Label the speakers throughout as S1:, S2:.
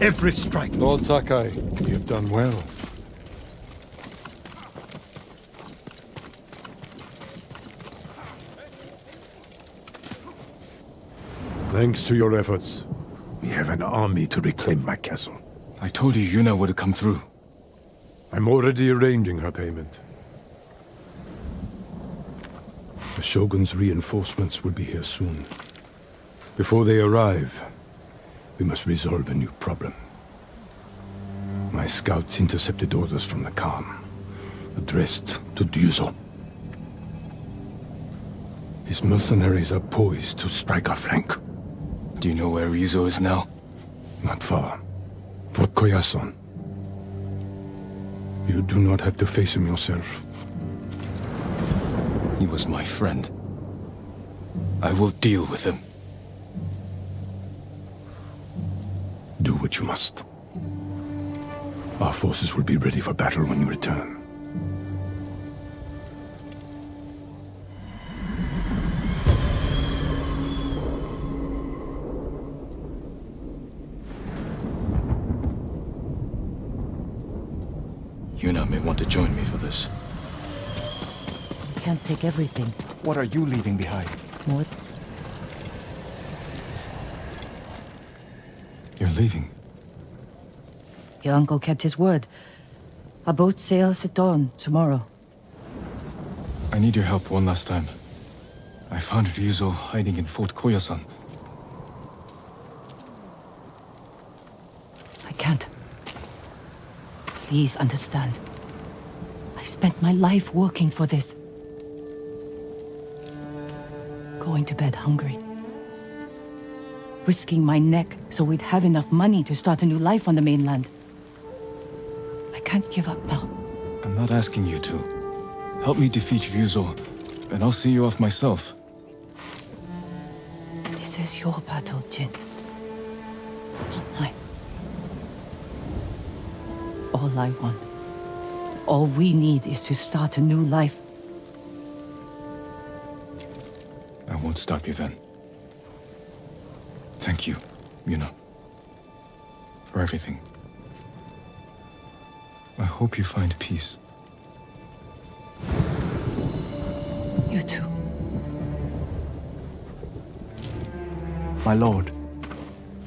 S1: Every strike.
S2: Lord Sakai, you have done well.
S1: Thanks to your efforts, we have an army to reclaim my castle.
S3: I told you Yuna would come through.
S1: I'm already arranging her payment. The Shogun's reinforcements will be here soon. Before they arrive, we must resolve a new problem. My scouts intercepted orders from the Khan, addressed to Ryuzo. His mercenaries are poised to strike our flank.
S3: Do you know where Ryuzo is now?
S1: Not far. Fort Koyasan. You do not have to face him yourself.
S3: He was my friend. I will deal with him.
S1: Do what you must. Our forces will be ready for battle when you return.
S3: Yuna may want to join me for this.
S4: Can't take everything.
S5: What are you leaving behind?
S4: What?
S3: You're leaving?
S4: Your uncle kept his word. Our boat sails at dawn tomorrow.
S3: I need your help one last time. I found Ryuzo hiding in Fort Koyasan.
S4: I can't. Please understand. I spent my life working for this. Going to bed hungry. Risking my neck so we'd have enough money to start a new life on the mainland. I can't give up now.
S3: I'm not asking you to. Help me defeat Ryuzo, and I'll see you off myself.
S4: This is your battle, Jin. Not mine. All I want, all we need is to start a new life.
S3: I won't stop you then. Thank you, Yuna. For everything. I hope you find peace.
S4: You too.
S5: My lord.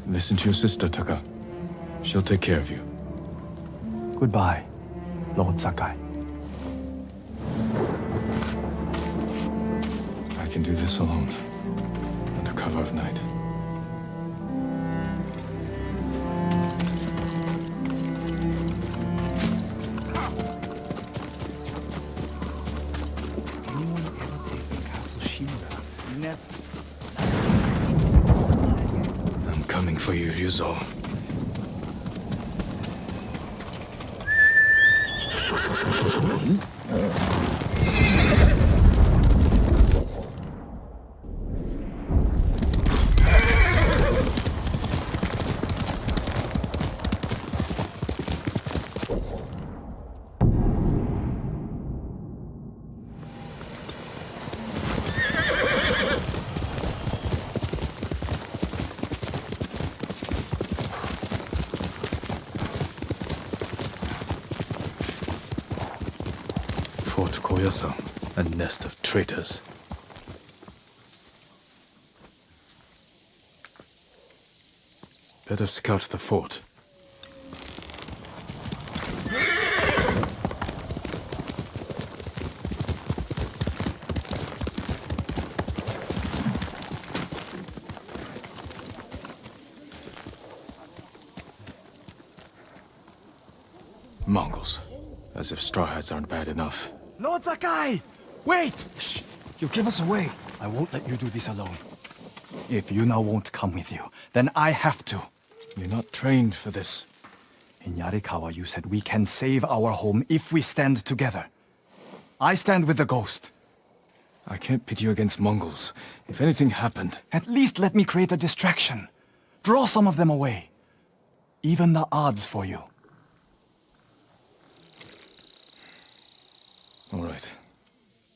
S3: Listen to your sister, Taka. She'll take care of you.
S5: Goodbye, Lord Sakai.
S3: I can do this alone, under cover of night.
S5: Anyone ever taken Castle Shimura? Never.
S3: I'm coming for you, Ryuzo. Fort Koyasan, a nest of traitors. Better scout the fort. Mongols. As if straw hats aren't bad enough.
S5: Lord Sakai! Wait! Shh! You'll give us away. I won't let you do this alone. If Yuna won't come with you, then I have to.
S3: You're not trained for this.
S5: In Yarikawa, you said we can save our home if we stand together. I stand with the ghost.
S3: I can't pit you against Mongols. If anything happened...
S5: At least let me create a distraction. Draw some of them away. Even the odds for you.
S3: All right.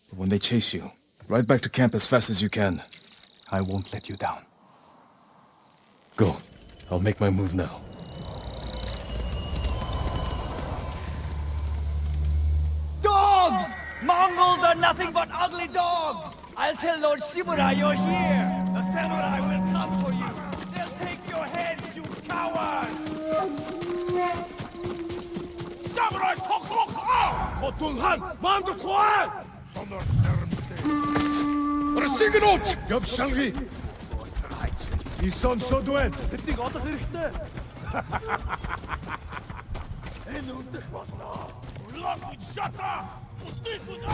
S3: But when they chase you, ride back to camp as fast as you can.
S5: I won't let you down.
S3: Go. I'll make my move now.
S5: Mongols are nothing but ugly dogs! I'll tell Lord Shimura you're here! The samurai will come for you! They'll take your heads, you cowards!
S6: Samurai tokluk ha! Kotunhan, mandu kuan! Sonor sermste. Rasignot!
S1: Yapşalgi! İson Soduen!
S6: Тэднийг олох хэрэгтэй. Энэ үлдэх болно. Улаан шата! Үлдэх болно.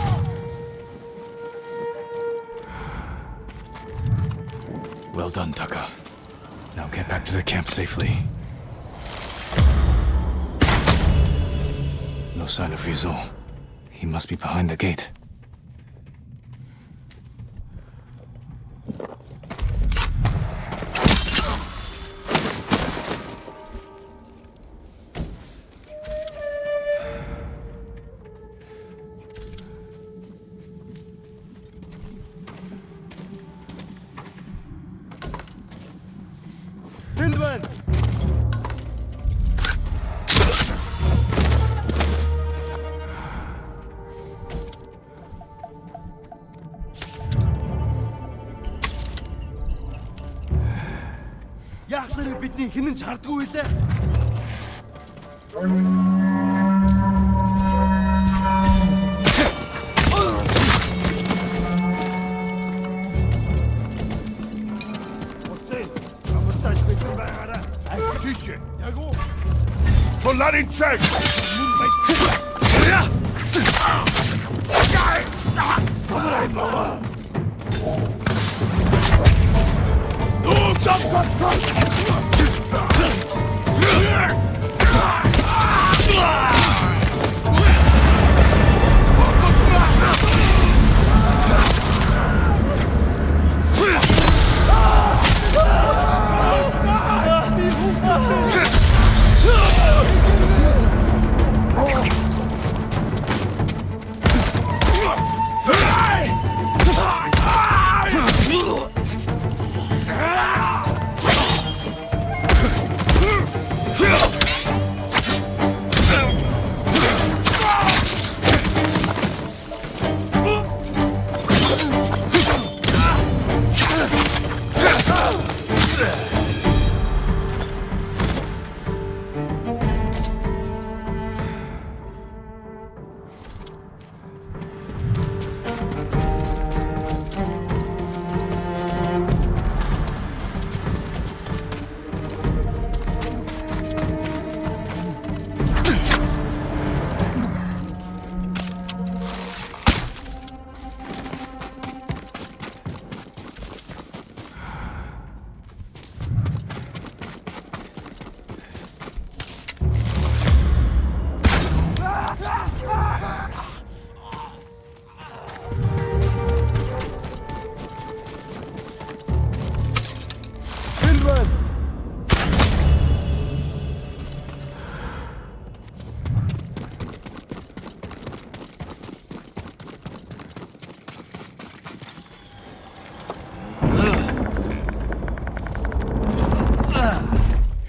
S3: Well done, Taka. Now get back to the camp safely. No sign of Ryuzo. He must be behind the gate.
S6: Hildman! Яахсаар бидний хинэн ч хардггүй лээ. Соларын цэг!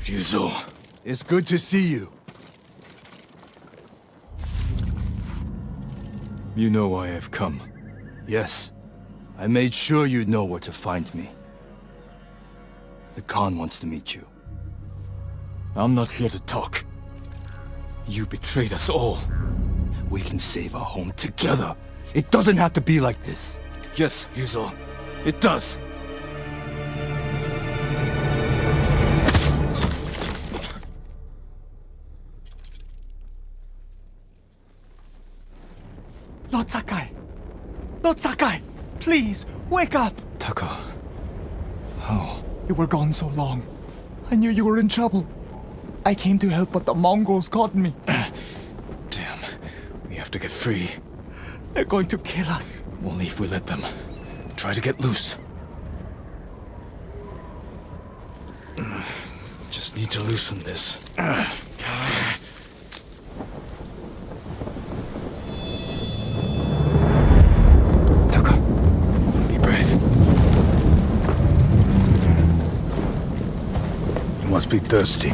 S3: Ryuzo.
S5: It's good to see you.
S3: You know why I've come.
S5: Yes. I made sure you'd know where to find me. The Khan wants to meet you.
S3: I'm not here to talk. You betrayed us all.
S5: We can save our home together. It doesn't have to be like this.
S3: Yes, Ryuzo. It does.
S5: Lord Sakai! Lord Sakai! Please, wake up!
S3: Taka. How?
S5: You were gone so long. I knew you were in trouble. I came to help, but the Mongols caught me.
S3: Damn. We have to get free.
S5: They're going to kill us.
S3: Only if we let them. Try to get loose. Just need to loosen this. Taka, be brave.
S1: You must be thirsty.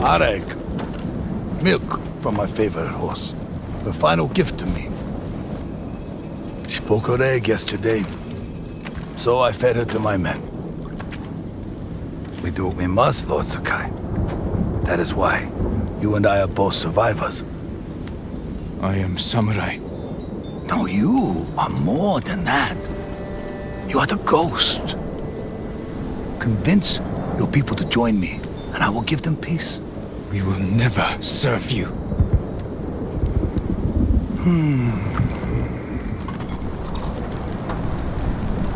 S7: Arek. Milk from my favorite horse. The final gift to me. She broke her egg yesterday, so I fed her to my men. We do what we must, Lord Sakai. That is why you and I are both survivors.
S3: I am samurai.
S7: No, you are more than that. You are the ghost. Convince your people to join me, and I will give them peace.
S3: We will never serve you.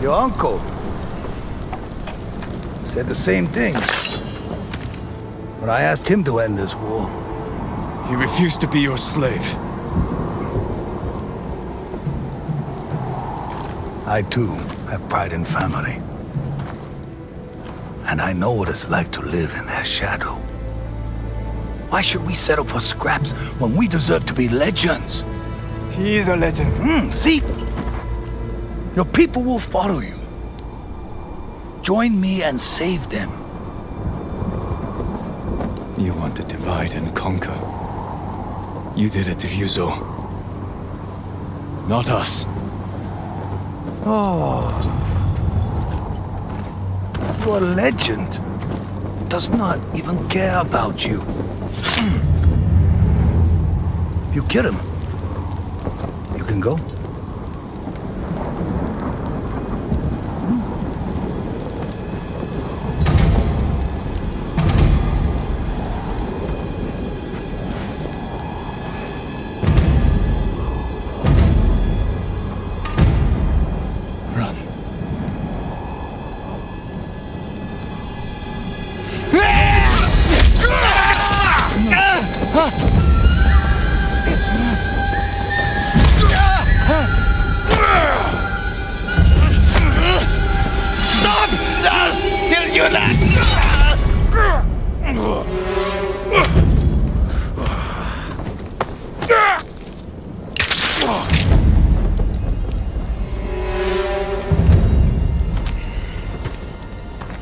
S7: Your uncle said the same thing when I asked him to end this war.
S3: He refused to be your slave.
S7: I too have pride in family. And I know what it's like to live in their shadow. Why should we settle for scraps when we deserve to be legends?
S8: He is a legend.
S7: See? Your people will follow you. Join me and save them.
S3: You want to divide and conquer. You did it to Ryuzo. Not us.
S7: Your legend does not even care about you. If you kill him, you can go.
S3: Run.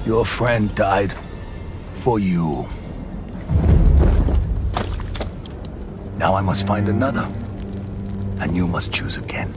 S7: Your friend died for you. Now I must find another, and you must choose again.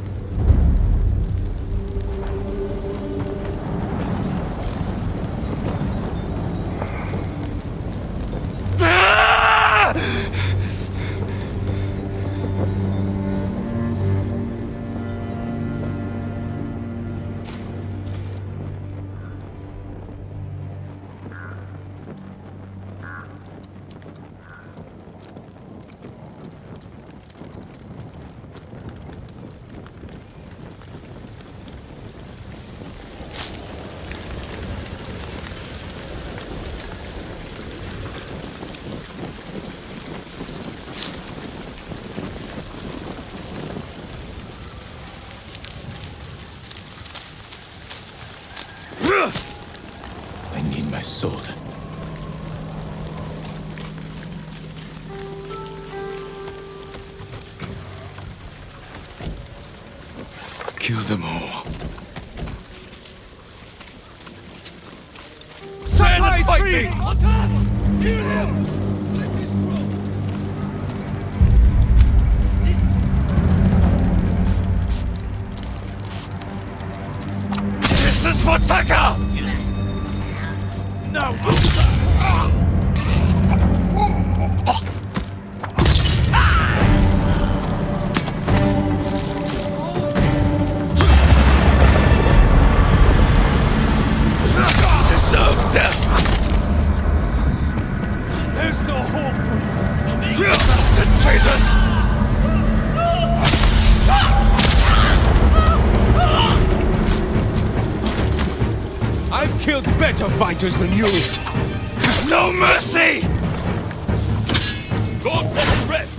S3: I need my sword. Kill them all.
S6: Stand and fight me! Attack! Kill him! This is for Taka! No! Deserve death! There's no hope for you! You bastard traitors! I've killed better fighters than you! No mercy! Go for the rest!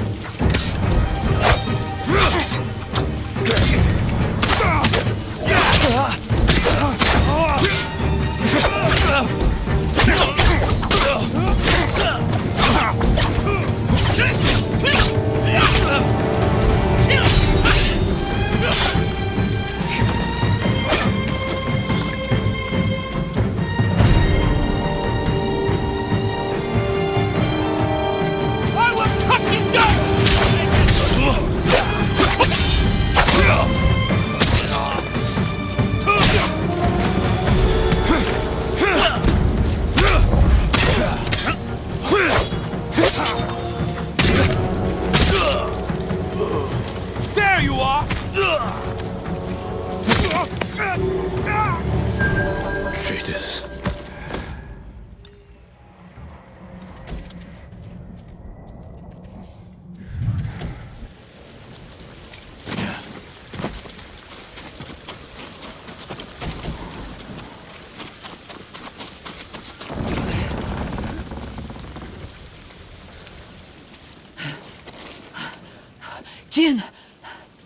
S4: Jin!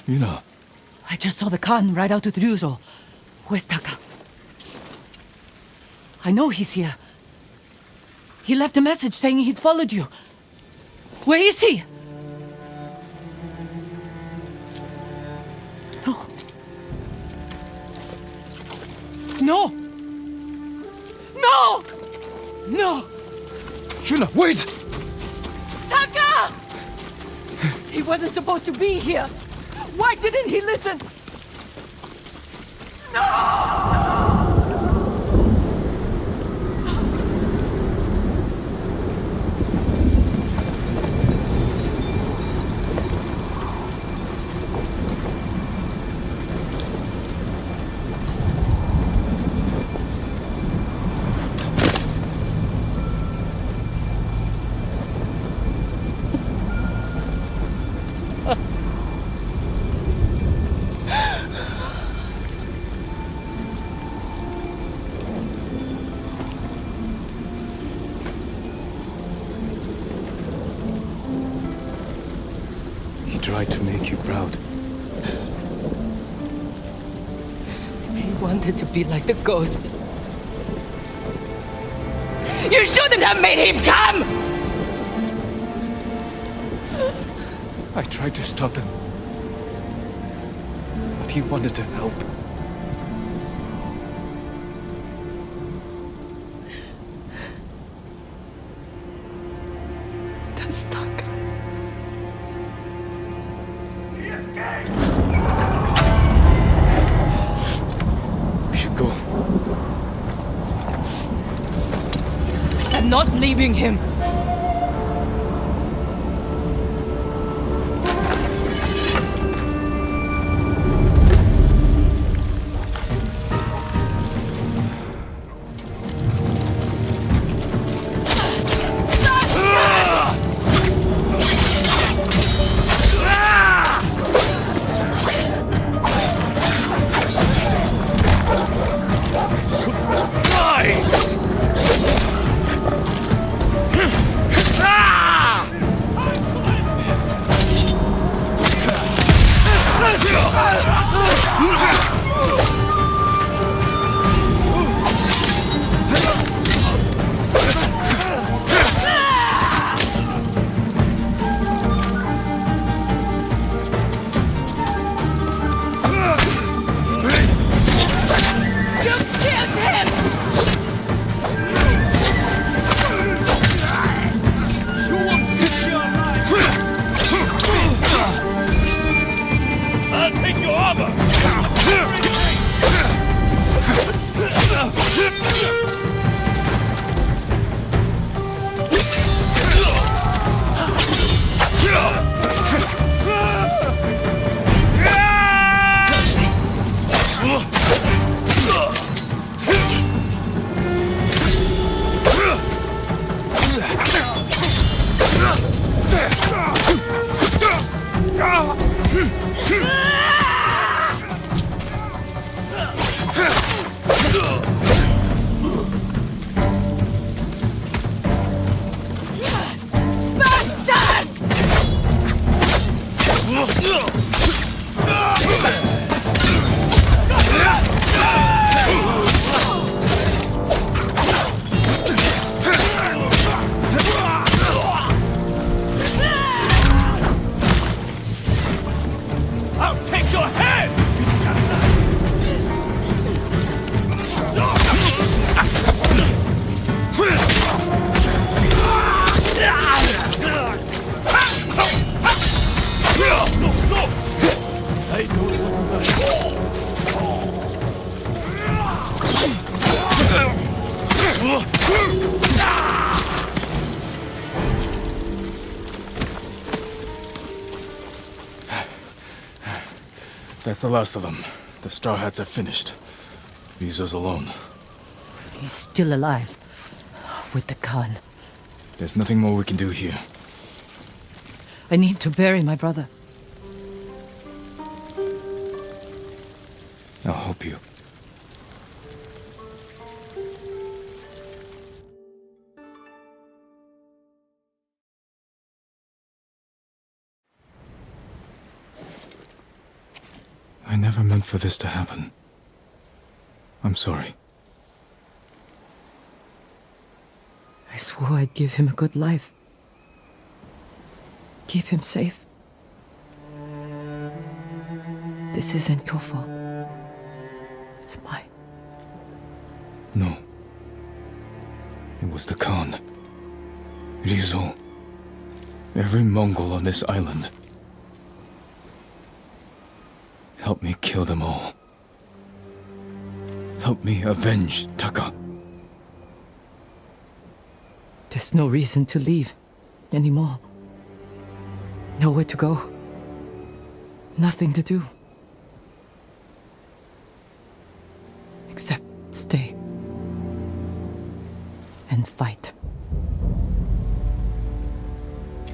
S3: Yuna,
S4: I just saw the Khan ride out with Ryuzo. Where's Taka? I know he's here. He left a message saying he'd followed you. Where is he? No. No! No! No!
S3: Yuna, wait!
S4: Taka! He wasn't supposed to be here. Why didn't he listen?
S3: He tried to make you proud.
S4: He wanted to be like the ghost. You shouldn't have made him come!
S3: I tried to stop him. But he wanted to help.
S4: That's Taka.
S3: We should go.
S4: I'm not leaving him.
S5: I'll take your armor! I'll take your head! I don't
S3: That's the last of them. The Straw Hats are finished. Ryuzo's alone.
S4: He's still alive. With the Khan.
S3: There's nothing more we can do here.
S4: I need to bury my brother.
S3: I'll help you. I never meant for this to happen. I'm sorry.
S4: I swore I'd give him a good life. Keep him safe. This isn't your fault. It's mine.
S3: No. It was the Khan. Rizal. Every Mongol on this island. Help me kill them all. Help me avenge Taka.
S4: There's no reason to leave anymore. Nowhere to go. Nothing to do. Except stay. And fight.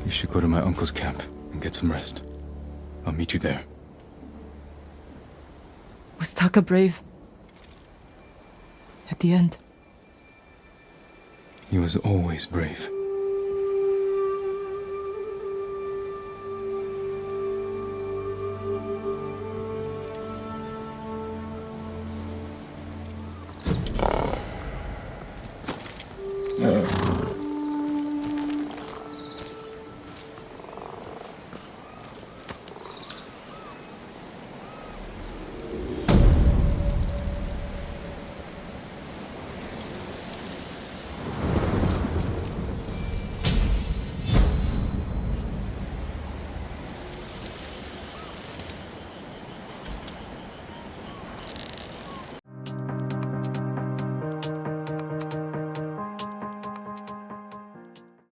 S3: You should go to my uncle's camp and get some rest. I'll meet you there.
S4: Was Taka brave? At the end?
S3: He was always brave.